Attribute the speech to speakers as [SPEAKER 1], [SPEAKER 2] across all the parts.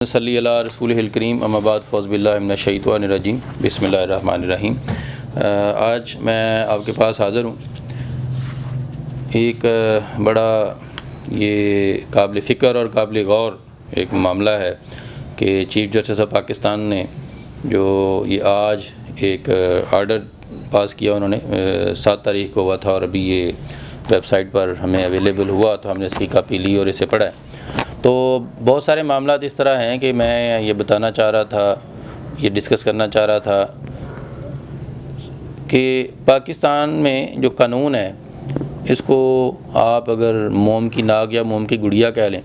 [SPEAKER 1] सल्ली अला रसूलिहिल करीम अम्मा बाद फ़ौज़बिल्लाहि मिनश्शैतानिर्रजीम बिस्मिल्लाहिर्रहमानिर्रहीम। आज मैं आपके पास हाज़िर हूँ। एक बड़ा ये काबिल फ़िक्र और काबिल गौर एक मामला है कि चीफ़ जस्टिस ऑफ पाकिस्तान ने जो ये आज एक आर्डर पास किया, उन्होंने 7 तारीख़ को हुआ था और अभी ये वेबसाइट पर हमें अवेलेबल हुआ तो हमने इसकी कापी ली और इसे पढ़ा है। तो बहुत सारे मामला इस तरह हैं कि मैं ये बताना चाह रहा था, ये डिस्कस करना चाह रहा था कि पाकिस्तान में जो कानून है इसको आप अगर मोम की नाक या मोम की गुड़िया कह लें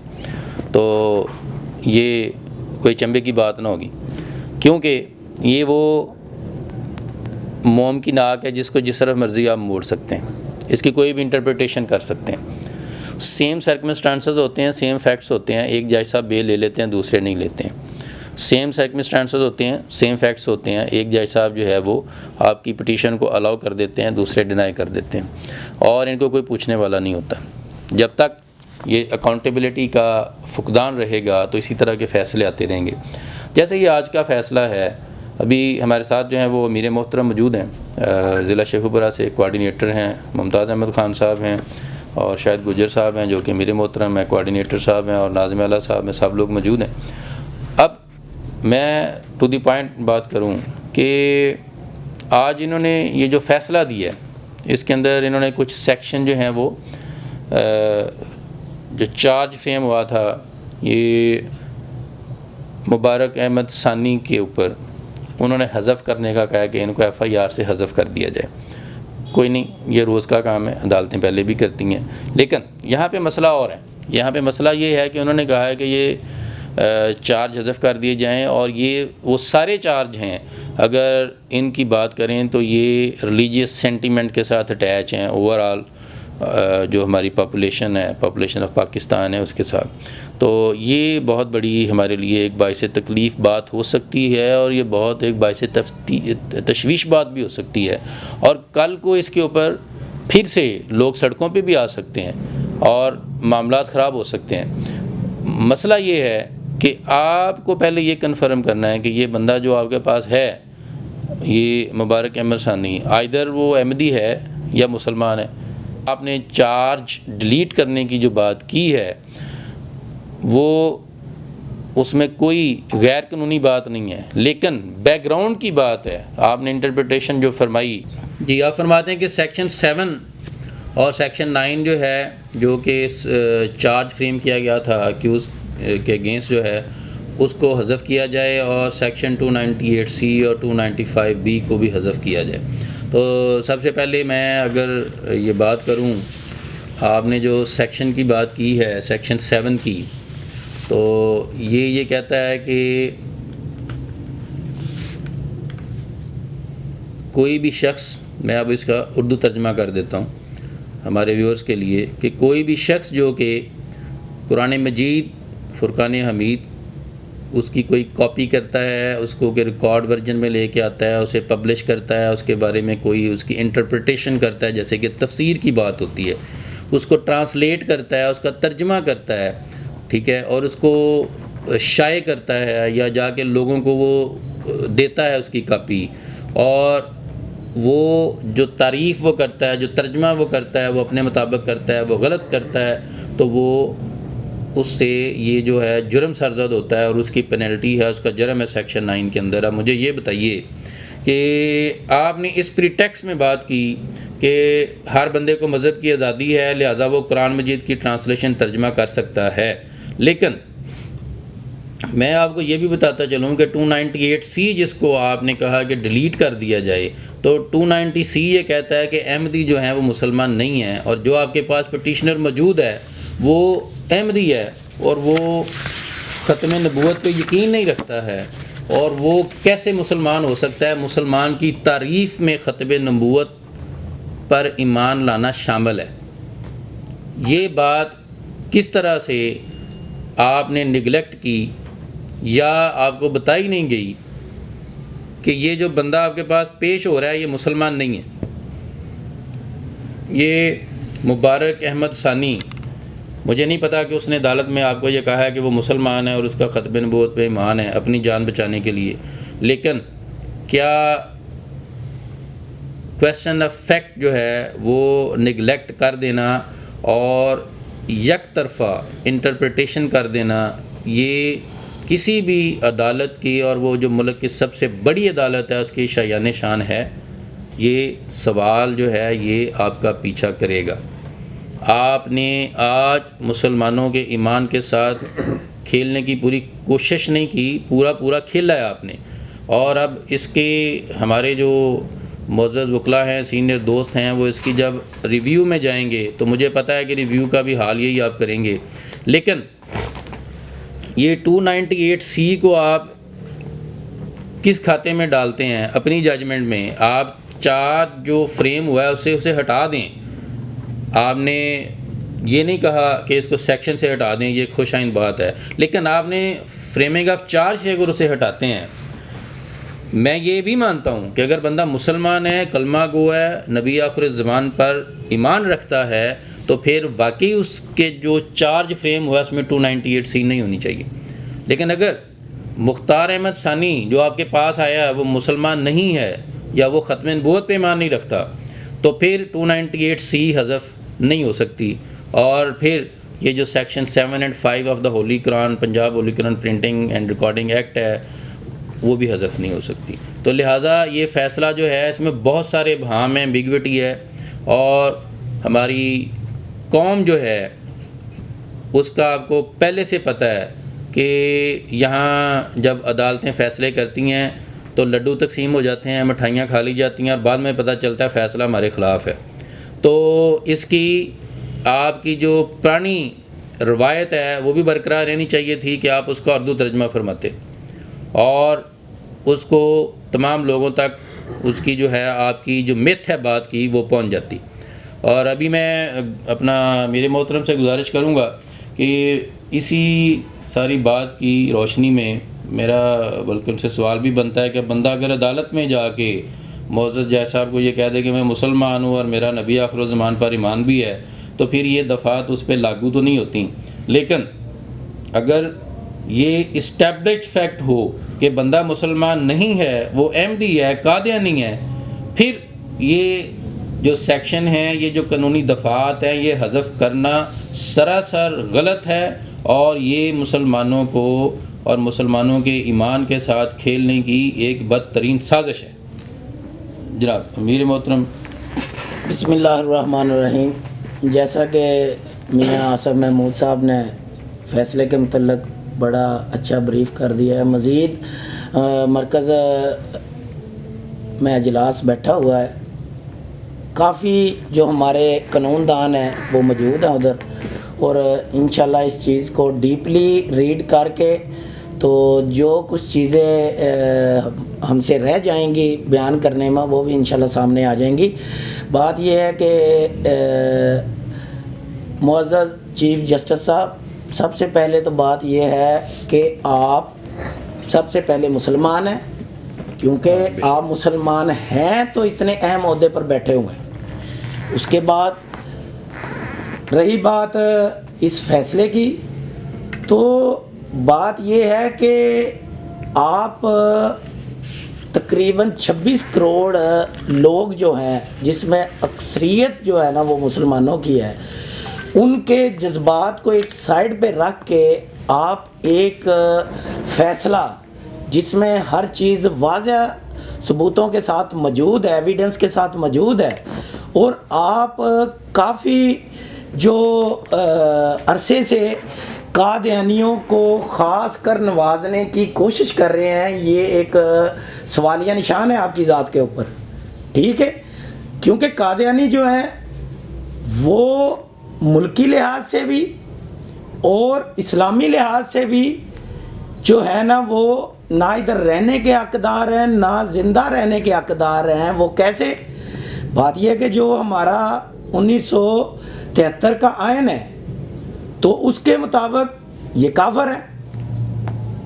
[SPEAKER 1] तो ये कोई चंबे की बात ना होगी, क्योंकि ये वो मोम की नाक है जिसको जिस तरफ मर्ज़ी आप मोड़ सकते हैं, इसकी कोई भी इंटरप्रिटेशन कर सकते हैं। सेम सर्कमस्टांसेस होते हैं, सेम फैक्ट्स होते हैं, एक जज साहब बेल ले लेते हैं, दूसरे नहीं लेते हैं। सेम सर्कमस्टांसेस होते हैं, सेम फैक्ट्स होते हैं, एक जज साहब जो है वो आपकी पिटीशन को अलाउ कर देते हैं, दूसरे डिनाई कर देते हैं और इनको कोई पूछने वाला नहीं होता। जब तक ये अकाउंटेबिलिटी का फुकदान रहेगा तो इसी तरह के फ़ैसले आते रहेंगे। जैसे ये आज का फ़ैसला है, अभी हमारे साथ जो हैं वो अमीर मोहतरम मौजूद हैं, ज़िला शेखुपुरा से कोऑर्डिनेटर हैं, मुमताज़ अहमद ख़ान साहब हैं और शायद गुजर साहब हैं जो कि मेरे मोहतरम हैं, कोऑर्डिनेटर साहब हैं और नाज़िम आला साहब हैं, सब लोग मौजूद हैं। अब मैं टू द पॉइंट बात करूं कि आज इन्होंने ये जो फ़ैसला दिया है इसके अंदर इन्होंने कुछ सेक्शन जो हैं वो जो चार्ज फेम हुआ था ये मुबारक अहमद सानी के ऊपर, उन्होंने हज़फ करने का कहा कि इनको FIR से हज़फ कर दिया जाए। कोई नहीं, ये रोज़ का काम है, अदालतें पहले भी करती हैं। लेकिन यहाँ पे मसला और है। यहाँ पे मसला ये है कि उन्होंने कहा है कि ये चार्ज हज़फ कर दिए जाएं और ये वो सारे चार्ज हैं, अगर इनकी बात करें तो ये रिलीजियस सेंटीमेंट के साथ अटैच हैं ओवरऑल जो हमारी पॉपुलेशन है, पॉपुलेशन ऑफ पाकिस्तान है उसके साथ। तो ये बहुत बड़ी हमारे लिए एक बाइस तकलीफ़ बात हो सकती है और ये बहुत एक बाइस तशवीश बात भी हो सकती है और कल को इसके ऊपर फिर से लोग सड़कों पे भी आ सकते हैं और मामलात ख़राब हो सकते हैं। मसला ये है कि आपको पहले ये कन्फर्म करना है कि ये बंदा जो आपके पास है, ये मुबारक अहमद सानी, आइदर वो अहमदी है या मुसलमान है। आपने चार्ज डिलीट करने की जो बात की है वो उसमें कोई गैर कानूनी बात नहीं है, लेकिन बैकग्राउंड की बात है। आपने इंटरप्रिटेशन जो फरमाई, जी आप फरमाते हैं कि सेक्शन 7 और सेक्शन 9 जो है, जो कि चार्ज फ्रेम किया गया था अक्यूज़ के अगेंस्ट जो है, उसको हज़फ किया जाए और सेक्शन 298C और 295B को भी हज़फ किया जाए। तो सबसे पहले मैं अगर ये बात करूं, आपने जो सेक्शन की बात की है, सेक्शन 7 की, तो ये कहता है कि कोई भी शख्स, मैं अब इसका उर्दू तर्जमा कर देता हूँ हमारे व्यूअर्स के लिए, कि कोई भी शख्स जो कि कुरान मजीद, फुरकान हमीद, उसकी कोई कॉपी करता है, उसको के रिकॉर्ड वर्जन में लेके आता है, उसे पब्लिश करता है, उसके बारे में कोई उसकी इंटरप्रिटेशन करता है, जैसे कि तफसीर की बात होती है, उसको ट्रांसलेट करता है, उसका तर्जमा करता है, ठीक है, और उसको शाये करता है या जाके लोगों को वो देता है उसकी कापी, और वो जो तारीफ़ वो करता है, जो तर्जमा वो करता है, वो अपने मुताबिक करता है, वो गलत करता है, तो वो उससे ये जो है जुर्म सरजद होता है और उसकी पेनल्टी है, उसका जुर्म है सेक्शन 9 के अंदर। अब मुझे ये बताइए कि आपने इस प्रीटेक्स्ट में बात की कि हर बंदे को मज़हब की आज़ादी है, लिहाजा वो कुरान मजीद की ट्रांसलेशन तर्जमा कर सकता है, लेकिन मैं आपको ये भी बताता चलूँ कि 298C जिसको आपने कहा कि डिलीट कर दिया जाए, तो 290C ये कहता है कि अहमदी जो हैं वो मुसलमान नहीं हैं और जो आपके पास पटिशनर मौजूद है वो अहमदी है और वो ख़त्म नबूवत पे यकीन नहीं रखता है और वो कैसे मुसलमान हो सकता है। मुसलमान की तारीफ़ में ख़त्म नबूवत पर ईमान लाना शामिल है। ये बात किस तरह से आपने निगलेक्ट की या आपको बताई नहीं गई कि ये जो बंदा आपके पास पेश हो रहा है ये मुसलमान नहीं है। ये मुबारक अहमद सानी मुझे नहीं पता कि उसने अदालत में आपको ये कहा है कि वो मुसलमान है और उसका ख़त्म नबूवत पे ईमान है अपनी जान बचाने के लिए, लेकिन क्या क्वेश्चन ऑफ फैक्ट जो है वो निगलेक्ट कर देना और यक तरफ़ा इंटरप्रिटेशन कर देना, ये किसी भी अदालत की, और वो जो मुल्क की सबसे बड़ी अदालत है उसकी शायान शान है, ये सवाल जो है ये आपका पीछा करेगा। आपने आज मुसलमानों के ईमान के साथ खेलने की पूरी कोशिश नहीं की, पूरा खेला है आपने। और अब इसके हमारे जो मोअज़्ज़ज़ वकला हैं, सीनियर दोस्त हैं, वो इसकी जब रिव्यू में जाएंगे तो मुझे पता है कि रिव्यू का भी हाल यही आप करेंगे। लेकिन ये 298C को आप किस खाते में डालते हैं अपनी जजमेंट में? आप चार्ज जो फ्रेम हुआ है उसे हटा दें। आपने ये नहीं कहा कि इसको सेक्शन से हटा दें, ये खुशाइन बात है, लेकिन आपने फ्रेमिंग ऑफ चार्ज से अगर उसे हटाते हैं, मैं ये भी मानता हूँ कि अगर बंदा मुसलमान है, कलमा गो है, नबी आखिर ज़मान पर ईमान रखता है, तो फिर वाकई उसके जो चार्ज फ्रेम हुआ उसमें 298C नहीं होनी चाहिए। लेकिन अगर मुख्तार अहमद सानी जो आपके पास आया वो मुसलमान नहीं है या वो ख़त्म नबूवत पे ईमान नहीं रखता, तो फिर 298C हज़फ नहीं हो सकती। और फिर ये जो सेक्शन 7 और 5 of the Holi Quran, Punjab Holi Quran printing and recording act है, वो भी हज़फ नहीं हो सकती। तो लिहाजा ये फ़ैसला जो है इसमें बहुत सारे इब्हाम हैं, एम्बिग्विटी है, और हमारी कौम जो है उसका आपको पहले से पता है कि यहाँ जब अदालतें फ़ैसले करती हैं तो लड्डू तकसीम हो जाते हैं, मिठाइयाँ खा ली जाती हैं और बाद में पता चलता है फ़ैसला हमारे ख़िलाफ़ है। तो इसकी आपकी जो पुरानी रवायत है वो भी बरकरार रहनी चाहिए थी कि आप उसका उर्दू तर्जमा फरमाते और उसको तमाम लोगों तक उसकी जो है आपकी जो मिथ है बात की वो पहुंच जाती। और अभी मैं अपना मेरे मोहतरम से गुजारिश करूंगा कि इसी सारी बात की रोशनी में मेरा बल्कि उनसे सवाल भी बनता है कि बंदा अगर अदालत में जाके मोअज़्ज़ज़ जज साहब को ये कह दे कि मैं मुसलमान हूँ और मेरा नबी आखिर ज़मान पर ईमान भी है, तो फिर ये दफ़ात उस पर लागू तो नहीं होती। लेकिन अगर ये इस्टेब्लिश फैक्ट हो कि बंदा मुसलमान नहीं है, वो अहमदी है, कादियानी है, फिर ये जो सेक्शन है, ये जो कानूनी दफ़ात है, ये हज़फ करना सरासर गलत है और ये मुसलमानों को और मुसलमानों के ईमान के साथ खेलने की एक बदतरीन साजिश है। जनाब अमीर मोहतरम।
[SPEAKER 2] बिस्मिल्लाहिर्रहमानिर्रहीम। जैसा कि मियाँ आसिफ महमूद साहब ने फ़ैसले के मुतल्लिक़ बड़ा अच्छा ब्रीफ़ कर दिया है। मज़ीद मरकज़ में इजलास बैठा हुआ है, काफ़ी जो हमारे कानूनदान हैं वो मौजूद हैं उधर, और इंशाल्लाह इस चीज़ को डीपली रीड करके तो जो कुछ चीज़ें हमसे रह जाएंगी बयान करने में वो भी इंशाल्लाह सामने आ जाएंगी। बात यह है कि मुअज़्ज़ज़ चीफ़ जस्टिस साहब, सबसे पहले तो बात यह है कि आप सबसे पहले मुसलमान हैं, क्योंकि आप मुसलमान हैं तो इतने अहम ओहदे पर बैठे हुए हैं। उसके बाद रही बात इस फैसले की, तो बात यह है कि आप तकरीबन 26 करोड़ लोग जो हैं, जिसमें अक्सरियत जो है ना वो मुसलमानों की है, उनके जज्बात को एक साइड पे रख के आप एक फ़ैसला जिसमें हर चीज़ वाज़ह सबूतों के साथ मौजूद है, एविडेंस के साथ मौजूद है, और आप काफ़ी जो अरसे से कादियानियों को ख़ास कर नवाजने की कोशिश कर रहे हैं, ये एक सवालिया निशान है आपकी ज़ात के ऊपर। ठीक है, क्योंकि कादियानी जो है वो मुल्की लिहाज से भी और इस्लामी लिहाज से भी जो है ना वो ना इधर रहने के हकदार हैं ना ज़िंदा रहने के हकदार हैं। वो कैसे? बात यह है कि जो हमारा 1973 का आयन है तो उसके मुताबिक ये काफिर है,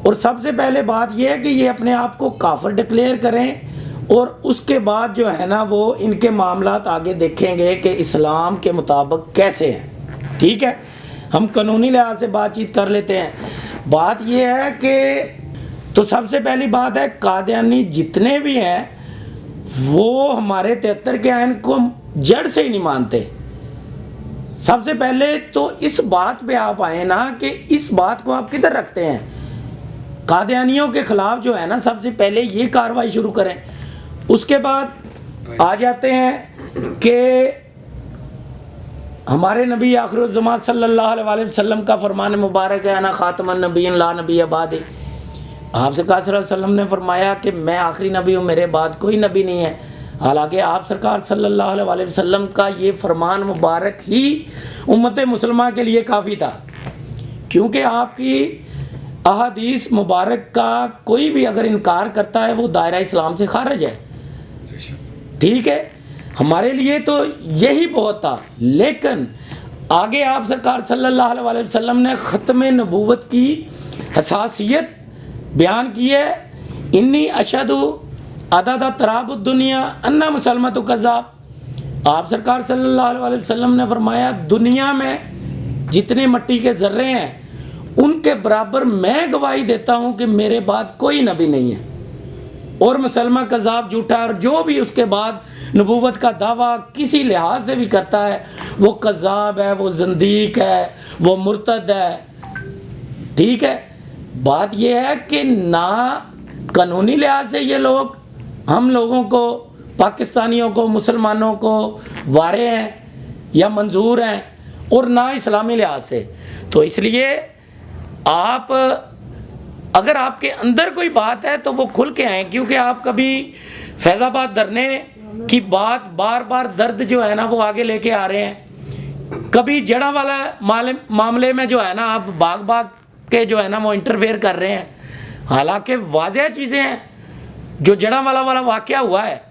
[SPEAKER 2] और सबसे पहले बात यह है कि ये अपने आप को काफिर डिक्लेयर करें, और उसके बाद जो है ना वो इनके मामलात आगे देखेंगे कि इस्लाम के मुताबिक कैसे हैं। ठीक है, हम कानूनी लिहाज से बातचीत कर लेते हैं। बात यह है कि तो सबसे पहली बात है, कादियानी जितने भी हैं वो हमारे 73 के आइन को जड़ से ही नहीं मानते। सबसे पहले तो इस बात पे आप आए ना कि इस बात को आप किधर रखते हैं। कादियानियों के खिलाफ जो है ना, सबसे पहले ये कार्रवाई शुरू करें। उसके बाद आ जाते हैं कि हमारे नबी आखिरुज़्ज़मान सल्लल्लाहु अलैहि वसल्लम का फरमान मुबारक है, अना खातमुन नबिय्यीन ला नबी बादी। आप सरकार सल्लल्लाहु अलैहि वसल्लम ने फरमाया कि मैं आखिरी नबी हूँ, मेरे बाद कोई नबी नहीं है। हालांकि आप सरकार सल्लल्लाहु अलैहि वसल्लम का ये फरमान मुबारक ही उम्मत मुसलमान के लिए काफ़ी था, क्योंकि आपकी अहादीस मुबारक का कोई भी अगर इनकार करता है वो दायरा इस्लाम से खारिज है। ठीक है, हमारे लिए तो यही बहुत था। लेकिन आगे आप सरकार सल्लल्लाहु अलैहि वसल्लम ने ख़त्म नबूवत की हसासियत बयान की है। इन्नी अशदु अदद तराबुद दुनिया अन्ना मुसलमत कज़्ज़ाब। आप सरकार सल्लल्लाहु अलैहि वसल्लम ने फरमाया, दुनिया में जितने मिट्टी के ज़र्रे हैं उनके बराबर मैं गवाही देता हूँ कि मेरे बाद कोई नबी नहीं है, और मुसलमान कज़्ज़ाब झूठा, और जो भी उसके बाद नबूवत का दावा किसी लिहाज से भी करता है वो कज़्ज़ाब है, वो ज़ंदीक है, वो मुर्तद है। ठीक है, बात यह है कि ना कानूनी लिहाज से ये लोग हम लोगों को, पाकिस्तानियों को, मुसलमानों को वारे हैं या मंजूर हैं, और ना इस्लामी लिहाज से। तो इसलिए आप अगर आपके अंदर कोई बात है तो वो खुल के आएँ, क्योंकि आप कभी फैज़ाबाद धरने की बात बार बार दर्द जो है ना वो आगे लेके आ रहे हैं, कभी जड़ा वाला मामले में जो है ना आप बाग बाग के जो है ना वो इंटरफेयर कर रहे हैं। हालांकि वाज़ेह चीज़ें हैं, जो जड़ा वाला वाक़या हुआ है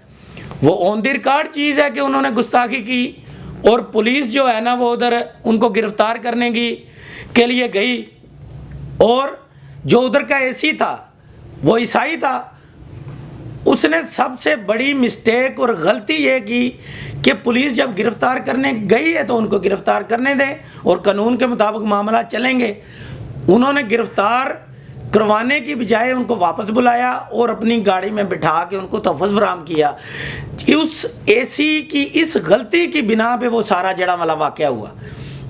[SPEAKER 2] वो ऑन द रिकॉर्ड चीज़ है कि उन्होंने गुस्ताखी की, और पुलिस जो है ना वो उधर उनको गिरफ़्तार करने के लिए गई, और जो उधर का एसी था वो ईसाई था। उसने सबसे बड़ी मिस्टेक और गलती ये की कि पुलिस जब गिरफ़्तार करने गई है तो उनको गिरफ़्तार करने दें और कानून के मुताबिक मामला चलेंगे। उन्होंने गिरफ़्तार करवाने की बजाय उनको वापस बुलाया और अपनी गाड़ी में बिठा के उनको तहफ़्फ़ुज़ फराहम किया। उस एसी की इस गलती की बिना पे वो सारा जड़ा वाला वाक़या हुआ,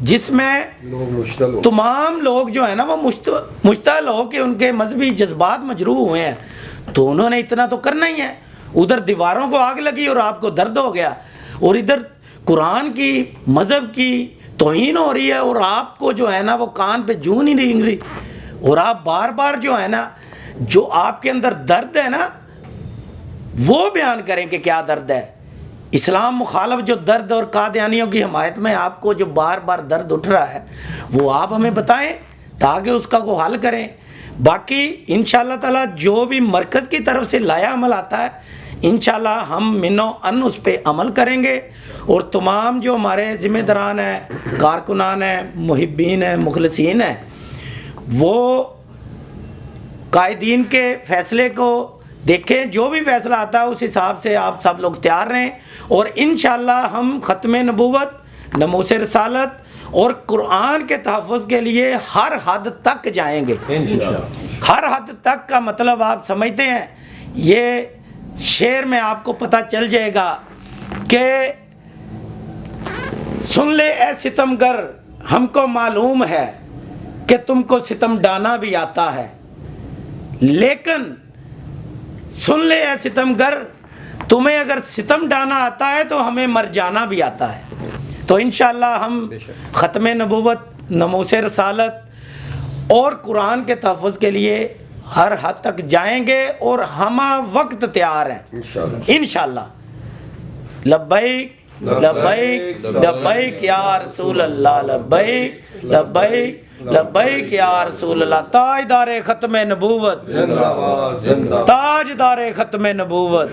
[SPEAKER 2] जिसमें तमाम लोग जो है ना वो मुश्तल हो के उनके मजहबी जज्बात मजरूह हुए हैं। तो उन्होंने इतना तो करना ही है। उधर दीवारों को आग लगी और आपको दर्द हो गया, और इधर कुरान की, मज़हब की तौहीन हो रही है, और आपको जो है ना वो कान पे जून ही नहीं रिंग रही, और आप बार बार जो है ना जो आपके अंदर दर्द है ना वो बयान करें कि क्या दर्द है। इस्लाम मुखालफ जो दर्द और कादियानियों की हमायत में आपको जो बार बार दर्द उठ रहा है वो आप हमें बताएं ताकि उसका को हल करें। बाकी इंशाअल्लाह ताला जो भी मरकज़ की तरफ से लाया अमल आता है इंशाअल्लाह हम मिनो अन उस पर अमल करेंगे, और तमाम जो हमारे ज़िम्मेदारान हैं, कारकुनान हैं, मुहिब्बीन हैं, मुखलसीन हैं, वो कायदीन के फ़ैसले को देखें। जो भी फ़ैसला आता है उस हिसाब से आप सब लोग तैयार रहें, और इंशाअल्लाह हम ख़त्म नबूवत, नमूस रिसालत और कुरान के तहफ़्फ़ुज़ के लिए हर हद तक जाएंगे। हर हद तक का मतलब आप समझते हैं, ये शेर में आपको पता चल जाएगा कि सुन ले ए सितमगर, हमको मालूम है कि तुमको सितम डाना भी आता है, लेकिन सुन ले ए सितमगर, तुम्हें अगर सितम डाना आता है तो हमें मर जाना भी आता है। तो इंशाअल्लाह हम ख़त्म नबूवत, नमूस रसालत और कुरान के तहफ़्फ़ुज़ के लिए हर हद तक जाएंगे, और हम वक्त तैयार हैं इंशाअल्लाह। लब्बैक लब्बैक लब्बैक या रसूल अल्लाह, लब्बैक लब्बैक लब्बैक या रसूल अल्लाह। ताजदारे ख़त्म नबूवत, ताजदारे ख़त्म नबूवत।